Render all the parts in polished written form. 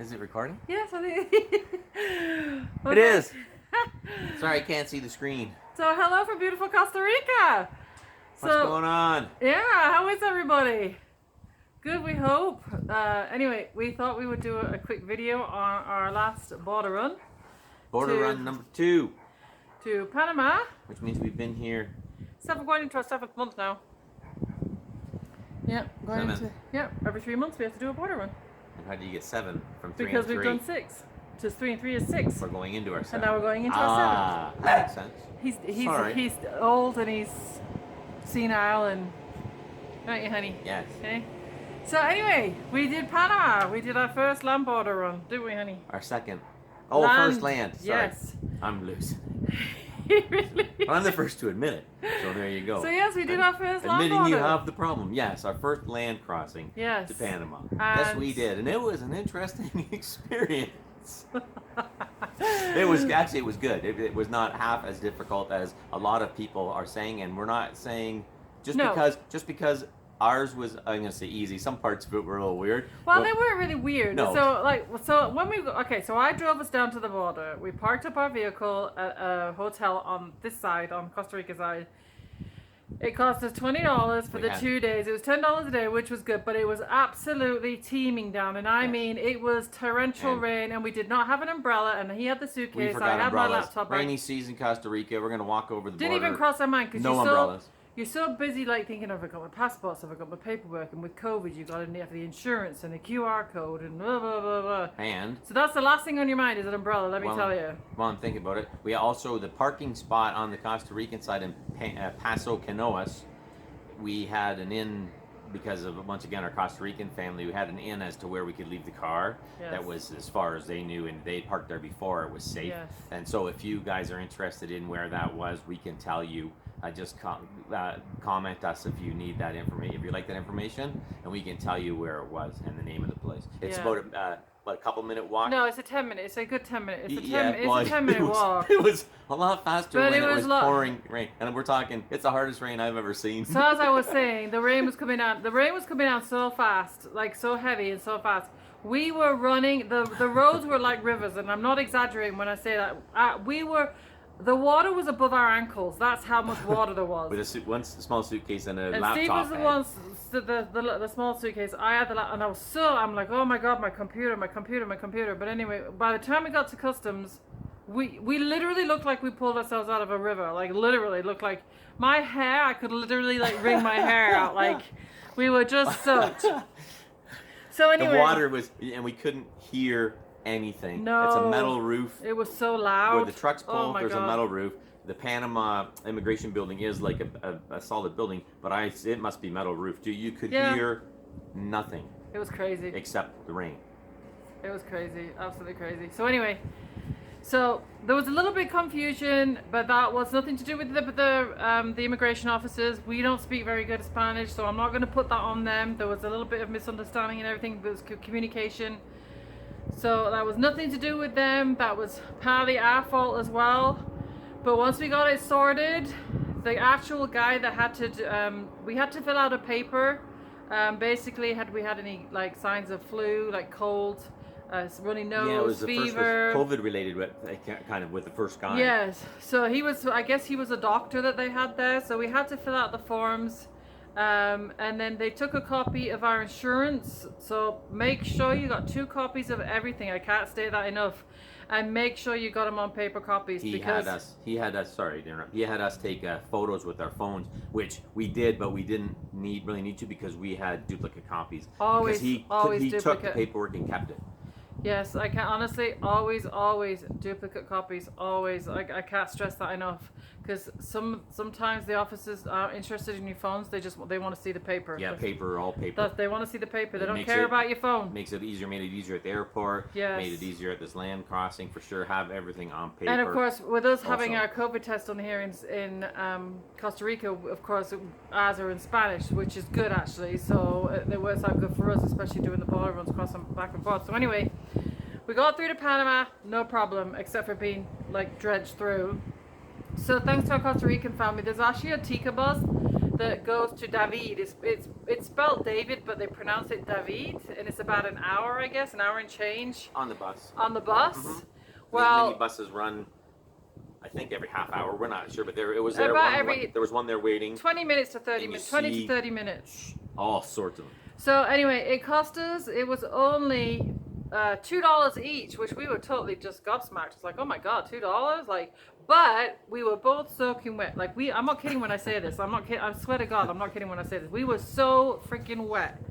Is it recording? Yes, I think. It is. Sorry, I can't see the screen. So, hello from beautiful Costa Rica. What's going on? Yeah, how is everybody? Good, we hope. Anyway, we thought we would do a quick video on our last border run. Border run number 2. To Panama. Which means we've been here. Going into our 7th month now. Yeah, every 3 months we have to do a border run. And how do you get 7 from 3 because and 3? we've done 6. Just 3 and 3 is 6. We're going into our 7th. And now we're going into our 7th. That makes sense. He's old and he's senile and, aren't you, honey? Yes. Okay. So anyway, we did Panama. We did our first land border run, didn't we, honey? Our second. Oh, first land. Sorry. Yes. I'm loose. Really? Well, I'm the first to admit it. So there you go. So yes, we did our first land border. Admitting you have the problem. Yes, our first land crossing to Panama. Yes, we did. And it was an interesting experience. It was good. It was not half as difficult as a lot of people are saying, and we're not saying just because ours was, I'm gonna say easy. Some parts of it were a little weird. Well, they weren't really weird. No. So when we so I drove us down to the border. We parked up our vehicle at a hotel on this side, on Costa Rica side. It cost us $20 for the 2 days. It was $10 a day, which was good, but it was absolutely teeming down. And I mean, it was torrential rain, and we did not have an umbrella. And he had the suitcase. I had my laptop. Rainy season, Costa Rica. We're gonna walk over the border. Didn't even cross our mind because no umbrellas. You're so busy, like, thinking, have I got my passports, have I got my paperwork, and with COVID, you got to have the insurance and the QR code and blah, blah, blah, blah. And? So that's the last thing on your mind is an umbrella, let me tell you. Well, I'm thinking about it. We also, the parking spot on the Costa Rican side in Paso Canoas, we had an inn, because of, once again, our Costa Rican family, we had an inn as to where we could leave the car. Yes. That was as far as they knew, and they parked there before, it was safe. Yes. And so if you guys are interested in where that was, we can tell you. Just comment us if you need that information, if you like that information, and we can tell you where it was and the name of the place. It's about a couple minute walk. No, it's a 10 minute. It's a good 10 minute. It's a 10 minute walk. It was a lot faster when it was pouring rain, and we're talking. It's the hardest rain I've ever seen. So as I was saying, the rain was coming down. The rain was coming down so fast, like so heavy and so fast. We were running. The roads were like rivers, and I'm not exaggerating when I say that. The water was above our ankles. That's how much water there was. With one small suitcase and a laptop. And Steve was the small suitcase. I had the laptop, and I'm like, oh my god, my computer. But anyway, by the time we got to customs, we literally looked like we pulled ourselves out of a river. Like literally looked like my hair. I could literally like wring my hair out. Like we were just soaked. So anyway, the water was, and we couldn't hear anything. No, it's a metal roof. It was so loud. Where the trucks pull, there's God. a metal roof. The Panama immigration building is like a solid building, but it must be metal roof too. You could hear nothing. It was crazy. Except the rain. It was crazy, absolutely crazy. So anyway, so there was a little bit of confusion, but that was nothing to do with the immigration officers. We don't speak very good Spanish, so I'm not going to put that on them. There was a little bit of misunderstanding and everything. There was communication. So that was nothing to do with them. That was partly our fault as well. But once we got it sorted, the actual guy that had to, we had to fill out a paper. Basically, had we had any like signs of flu, like cold, runny nose, it was fever. The first was COVID related, kind of with the first guy. Yes. So I guess he was a doctor that they had there. So we had to fill out the forms. And then they took a copy of our insurance. So make sure you got 2 copies of everything. I can't state that enough. And make sure you got them on paper copies. He had us take photos with our phones, which we did, but we didn't really need to because we had duplicate copies. Because he took the paperwork and kept it. Yes, I can honestly always duplicate copies. Always, I can't stress that enough. Because sometimes the officers are interested in your phones. They want to see the paper. Yeah, all paper. They want to see the paper. They don't care about your phone. Made it easier at the airport. Yes. Made it easier at this land crossing for sure. Have everything on paper. And of course, with us having our COVID test on here in Costa Rica, of course, ours are in Spanish, which is good actually. So it works out good for us, especially doing the border runs crossing back and forth. So anyway, we got through to Panama, no problem, except for being like drenched through. So thanks to our Costa Rican family, there's actually a Tika bus that goes to David. It's spelled David, but they pronounce it David, and it's about an hour, I guess, an hour and change. On the bus. On the bus. Mm-hmm. Well, mini buses run, I think, every half hour. We're not sure, but there was there was one there waiting. 20 minutes to 30 minutes. 20 to 30 minutes. All sorts of them. So anyway, it cost us. It was only $2 each, which we were totally just gobsmacked. It's like, oh my god, $2! Like, but we were both soaking wet. Like I'm not kidding when I say this. I'm not kidding. I swear to God, I'm not kidding when I say this. We were so freaking wet.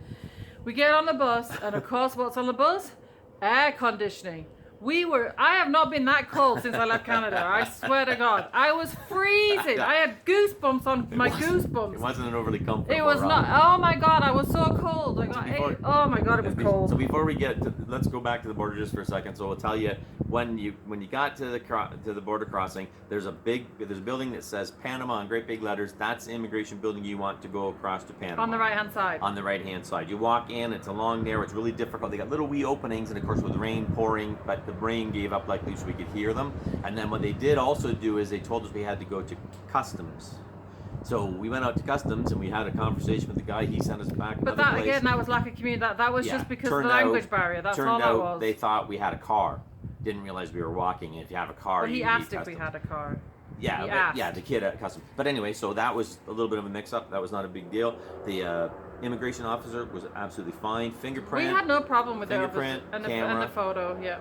We get on the bus, and of course, what's on the bus? Air conditioning. I have not been that cold since I left Canada. I swear to God. I was freezing. I had goosebumps on my goosebumps. It wasn't an overly comfortable It was not. Oh my God, I was so cold. I got oh my God, it was cold. So before we get to, let's go back to the border just for a second. So I'll tell you, when you got to the border crossing, there's a building that says Panama in great big letters. That's the immigration building you want to go across to Panama. On the right-hand side. On the right-hand side. You walk in, it's along there, it's really difficult. They got little wee openings, and of course with the rain pouring, but the rain gave up like so we could hear them. And then what they did also do is they told us we had to go to customs. So we went out to customs and we had a conversation with the guy. He sent us back. But that place. Again, that was lack of community. That was just because of the language barrier. That's all that was. They thought we had a car. Didn't realize we were walking. And if you have a car, well, he asked if we had a car. Yeah, the kid at customs. But anyway, so that was a little bit of a mix-up. That was not a big deal. The immigration officer was absolutely fine. Fingerprint. We had no problem with fingerprint, and camera, and the photo. Yeah.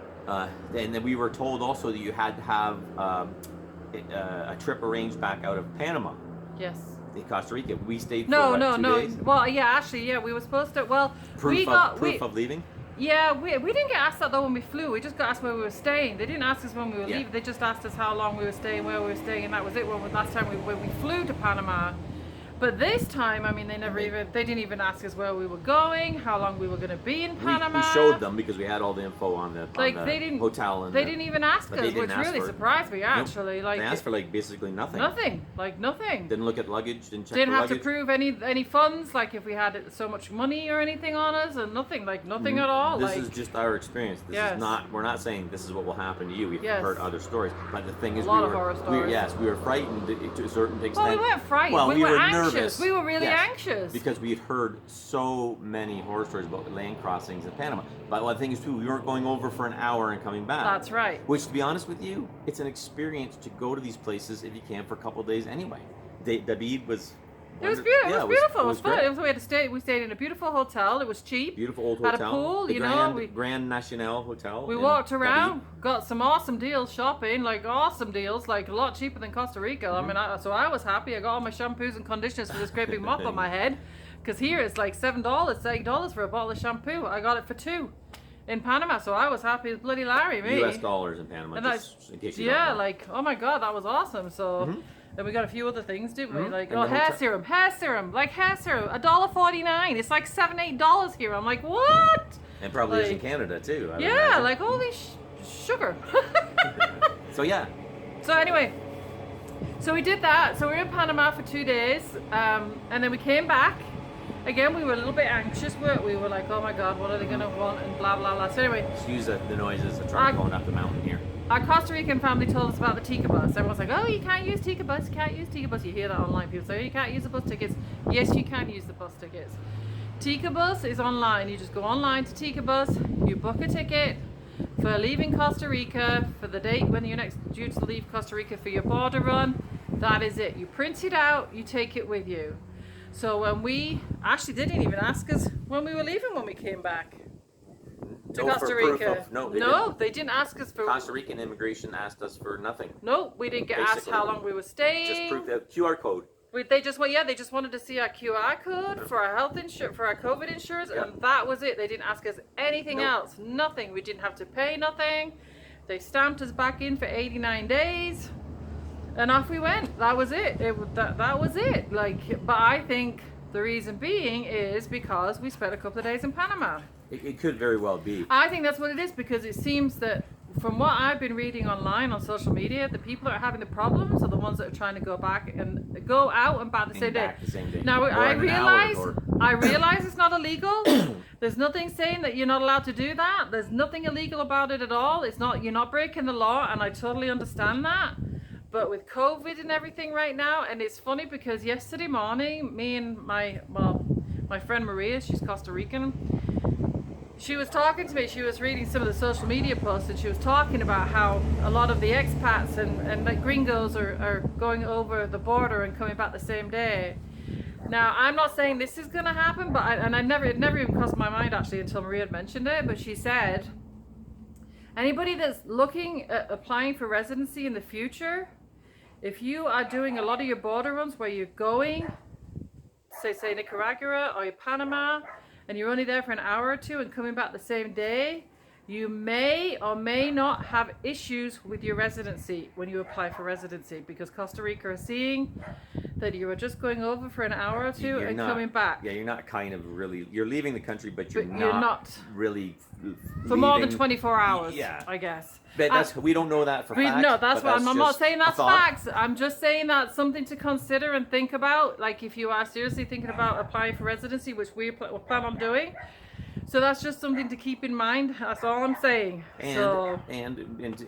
And then we were told also that you had to have a trip arranged back out of Panama. Yes. In Costa Rica. We stayed for no. 2 days? Well, yeah, actually, yeah, we were supposed to. Well, proof of leaving. Yeah, we didn't get asked that though when we flew. We just got asked where we were staying. They didn't ask us when we were leaving. They just asked us how long we were staying, where we were staying, and that was it. Last time when we flew to Panama. But this time, I mean, they didn't even ask us where we were going, how long we were going to be in Panama. We showed them because we had all the info on the hotel. They didn't even ask us, which really surprised me, actually. Nope. They asked for basically nothing. Nothing. Didn't look at luggage, didn't check Didn't the have to prove any funds, like if we had so much money or anything on us, and nothing at all. This is just our experience. This is not, we're not saying this is what will happen to you. We've heard other stories. But the thing is, a lot of horror stories. We were frightened to a certain extent. Well, we weren't frightened. Well, we were anxious. Nervous. We were really anxious. Because we had heard so many horror stories about land crossings in Panama. But the thing is, too, we weren't going over for an hour and coming back. That's right. Which, to be honest with you, it's an experience to go to these places if you can for a couple of days anyway. David was... It was beautiful. Yeah, it was beautiful. It was fun. Great. We stayed in a beautiful hotel. It was cheap. Beautiful old hotel. Had a pool. The Grand National Hotel. We walked around, got some awesome deals shopping, like awesome deals, like a lot cheaper than Costa Rica. Mm-hmm. I mean, so I was happy. I got all my shampoos and conditioners for this great big mop on my head, because here it's like $7, $8 for a bottle of shampoo. I got it for $2 in Panama, so I was happy as bloody Larry. Me. US dollars in Panama. And just in case you don't know. like oh my god, that was awesome. So. Mm-hmm. Then we got a few other things, didn't we? Mm-hmm. Like, hair serum, $1.49. It's like $7, $8 here. I'm like, what? And probably is in Canada too. I would yeah, imagine. like holy sugar. So yeah. So anyway, so we did that. So we were in Panama for 2 days, and then we came back. Again, we were a little bit anxious. We were like, oh my god, what are they gonna want? And blah blah blah. So anyway, excuse the noises of truck going up the mountain here. Our Costa Rican family told us about the Tika bus. Everyone's like, oh, you can't use Tika bus, you can't use Tika bus. You hear that online. People say, oh, you can't use the bus tickets. Yes, you can use the bus tickets. Tika bus is online. You just go online to Tika bus, you book a ticket for leaving Costa Rica, for the date when you're next due to leave Costa Rica for your border run. That is it. You print it out, you take it with you. So when we actually didn't even ask us when we were leaving when we came back. To Costa Rica. They didn't ask us for. Costa Rican immigration asked us for nothing. No, we didn't get asked how long we were staying. Just proof the QR code. They just wanted to see our QR code for our health insurance, for our COVID insurance, and that was it. They didn't ask us anything else. Nothing. We didn't have to pay nothing. They stamped us back in for 89 days, and off we went. That was it. That was it. But I think the reason being is because we spent a couple of days in Panama. It could very well be. I think that's what it is, because it seems that from what I've been reading online on social media, the people that are having the problems are the ones that are trying to go back and go out and back the same day. Now I realize it's not illegal. There's nothing saying that you're not allowed to do that. There's nothing illegal about it at all. You're not breaking the law, and I totally understand that. But with COVID and everything right now, and it's funny because yesterday morning, me and my friend Maria, she's Costa Rican, she was talking to me, she was reading some of the social media posts, and she was talking about how a lot of the expats and like gringos are going over the border and coming back the same day. Now, I'm not saying this is going to happen, but it never even crossed my mind actually until Maria had mentioned it, but she said, anybody that's looking at applying for residency in the future, if you are doing a lot of your border runs where you're going, say Nicaragua or Panama, and you're only there for an hour or two and coming back the same day, you may or may not have issues with your residency when you apply for residency, because Costa Rica are seeing that you are just going over for an hour or two and coming back. Yeah, you're not kind of really, you're leaving the country, but you're not really for more than 24 hours, yeah. I guess. But we don't know that for fact. No, that's what I'm not saying that's facts. I'm just saying that's something to consider and think about. Like if you are seriously thinking about applying for residency, which we plan on doing. So that's just something to keep in mind. That's all I'm saying. And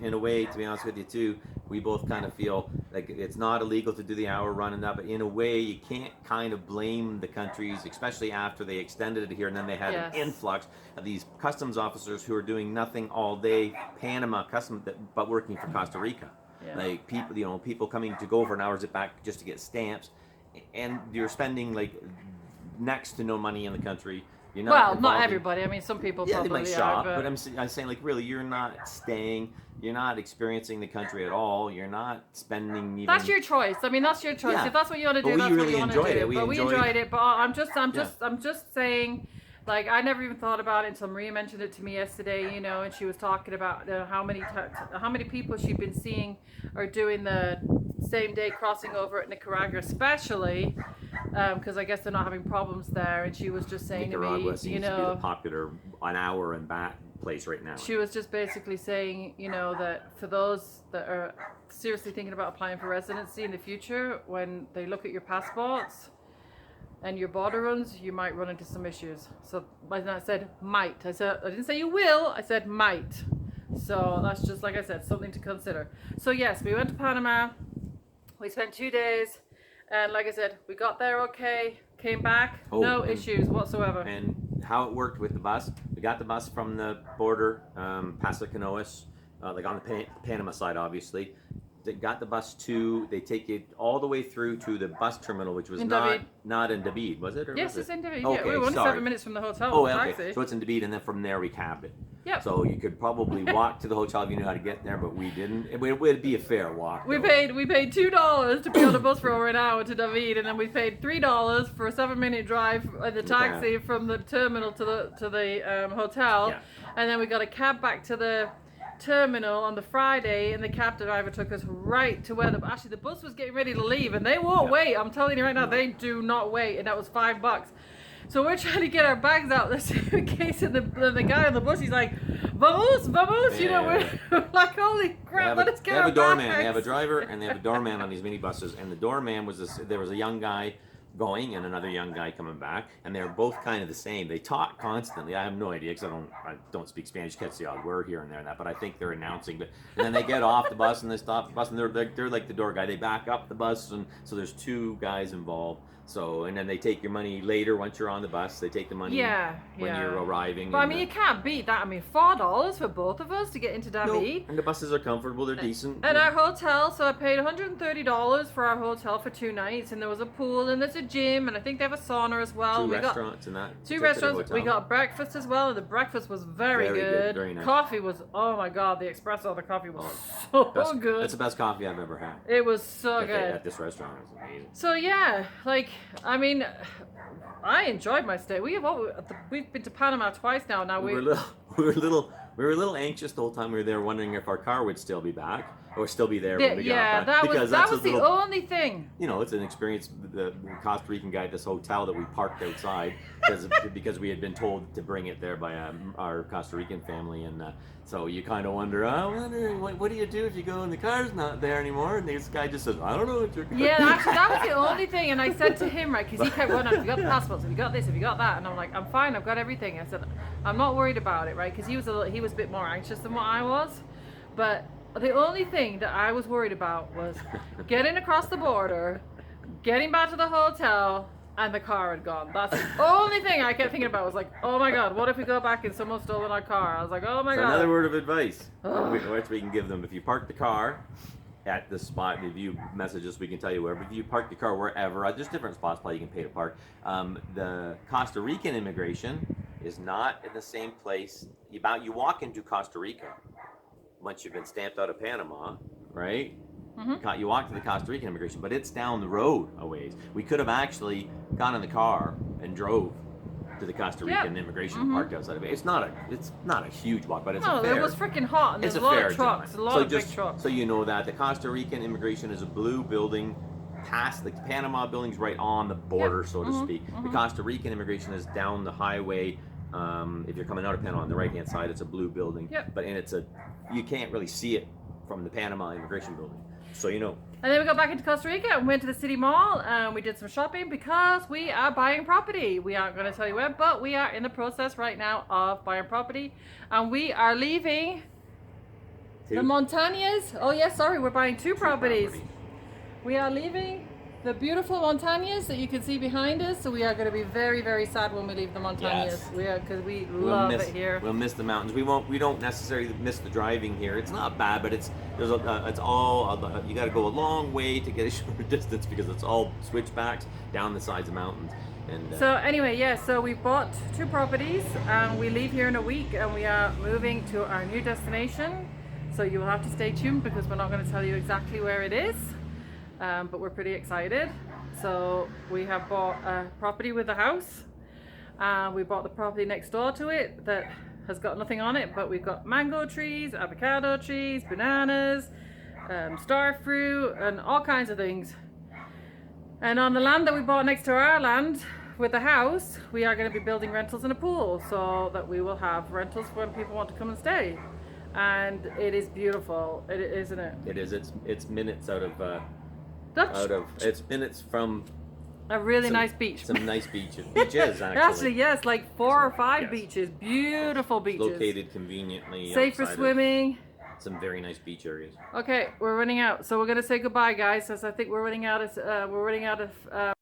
in a way, to be honest with you too, we both kind of feel like it's not illegal to do the hour run and that, but in a way you can't kind of blame the countries, especially after they extended it here and then they had an influx of these customs officers who are doing nothing all day, Panama customs, but working for Costa Rica. Yeah. Like people coming to go for an hour, zip back just to get stamps, and you're spending like next to no money in the country. Not everybody. I mean, some people probably they might shop, are. But I'm saying, like, really, you're not staying. You're not experiencing the country at all. You're not spending even... That's your choice. I mean, that's your choice. Yeah. If that's what you want to do, that's what you want to do. We enjoyed it. But I'm just saying, like, I never even thought about it until Maria mentioned it to me yesterday, and she was talking about how many people she'd been seeing are doing the same day crossing over at Nicaragua, especially because I guess they're not having problems there. And she was just saying Nicaragua to me, seems to be the popular an hour and back place right now. She was just basically saying, that for those that are seriously thinking about applying for residency in the future, when they look at your passports and your border runs, you might run into some issues. So I said might. I didn't say you will. I said might. So that's just, like I said, something to consider. So yes, we went to Panama. We spent 2 days, and like I said, we got there okay, came back, no issues whatsoever. And how it worked with the bus, we got the bus from the border, past the Canoas, like on the Panama side, obviously. They got the bus they take it all the way through to the bus terminal, which was not in David, was it? Yes, it's in David. Okay, we were only 7 minutes from the hotel. Okay. So it's in David, and then from there we cabbed it. Yep. So you could probably walk to the hotel if you knew how to get there, but we didn't. It would be a fair walk. We paid $2 to be on a bus for over an hour to David, and then we paid $3 for a 7-minute drive in the taxi from the terminal to the hotel, and then we got a cab back to the terminal on the Friday, and the cab driver took us right to where the bus was getting ready to leave, and they won't wait. I'm telling you right now, they do not wait, and that was $5. So we're trying to get our bags out of the suitcase, and the guy on the bus, he's like, vamos, we're like, holy crap, let us get our bags. They have a doorman, they have a driver, and they have a doorman on these minibuses, and the doorman there was a young guy going and another young guy coming back, and they're both kind of the same. They talk constantly. I have no idea because I don't speak Spanish, catch the odd word here and there and that, but I think they're announcing. And then they get off the bus and they stop the bus, and they're like the door guy. They back up the bus, and so there's 2 guys involved. So, and then they take your money later once you're on the bus. They take the money when you're arriving. But I mean, you can't beat that. I mean, $4 for both of us to get into David. No, and the buses are comfortable. They're decent. And our hotel, so I paid $130 for our hotel for 2 nights, and there was a pool, and there's a gym, and I think they have a sauna as well. 2 restaurants and that. 2 restaurants. We got breakfast as well, and the breakfast was very good. Very nice. Coffee was, oh my God, the espresso, the coffee was so good. That's the best coffee I've ever had. It was so good. At this restaurant, it was amazing. So yeah, like, I mean, I enjoyed my stay. We've been to Panama twice now. We were a little anxious the whole time we were there, wondering if our car would still be back or still be there when we got back. That was the only thing. It's an experience. The Costa Rican guy at this hotel that we parked outside because we had been told to bring it there by our Costa Rican family, and so you kind of wonder, what do you do if you go and the car's not there anymore? And this guy just says, I don't know what you're going to do. Yeah, actually, that was the only thing. And I said to him, right, because he kept going, have you got the passports? Have you got this? Have you got that? And I'm like, I'm fine. I've got everything. I said, I'm not worried about it, right? Because he was a bit more anxious than what I was. But the only thing that I was worried about was getting across the border, getting back to the hotel, and the car had gone. That's the only thing I kept thinking about. Was like, oh my god, what if we go back and someone's stolen our car? I was like, oh my god. Another word of advice which we can give them: if you park the car at the spot, if you message us, we can tell you where. But if you park the car wherever, there's different spots probably you can pay to park. The Costa Rican immigration is not in the same place. You walk into Costa Rica once you've been stamped out of Panama, right? Mm-hmm. You walk to the Costa Rican immigration, but it's down the road a ways. We could have actually gone in the car and drove to the Costa Rican immigration and parked outside of it. It's not a huge walk, but it's a fair. It was freaking hot, and there's a lot of trucks, a lot of big trucks. So you know that the Costa Rican immigration is a blue building, past the Panama building's right on the border, so to speak. The Costa Rican immigration is down the highway. If you're coming out of Panama on the right-hand side, it's a blue building. But you can't really see it from the Panama immigration building. So you know. And then we got back into Costa Rica and went to the city mall and we did some shopping because we are buying property. We aren't going to tell you where, but we are in the process right now of buying property. And we are leaving the Montañas. Oh yes, sorry, we're buying two properties. We are leaving the beautiful Montañas that you can see behind us. So we are going to be very, very sad when we leave the Montañas. Yes. We are, because we love it here. We'll miss the mountains. We don't necessarily miss the driving here. It's not bad, but it's all you got to go a long way to get a short distance because it's all switchbacks down the sides of mountains. And so anyway, so we bought two properties and we leave here in a week and we are moving to our new destination. So you will have to stay tuned because we're not going to tell you exactly where it is. But we're pretty excited. So we have bought a property with a house. We bought the property next door to it that has got nothing on it, but we've got mango trees, avocado trees, bananas, star fruit, and all kinds of things. And on the land that we bought next to our land with the house, we are going to be building rentals and a pool so that we will have rentals when people want to come and stay. And it is beautiful, isn't it? It is. It's minutes out of. It's minutes from a really nice beach. Some nice beaches actually. Actually, yes, like 4 or 5 beaches, beautiful beaches. Located conveniently. Safe for swimming. Some very nice beach areas. Okay, we're running out, so we're gonna say goodbye, guys. As I think we're running out of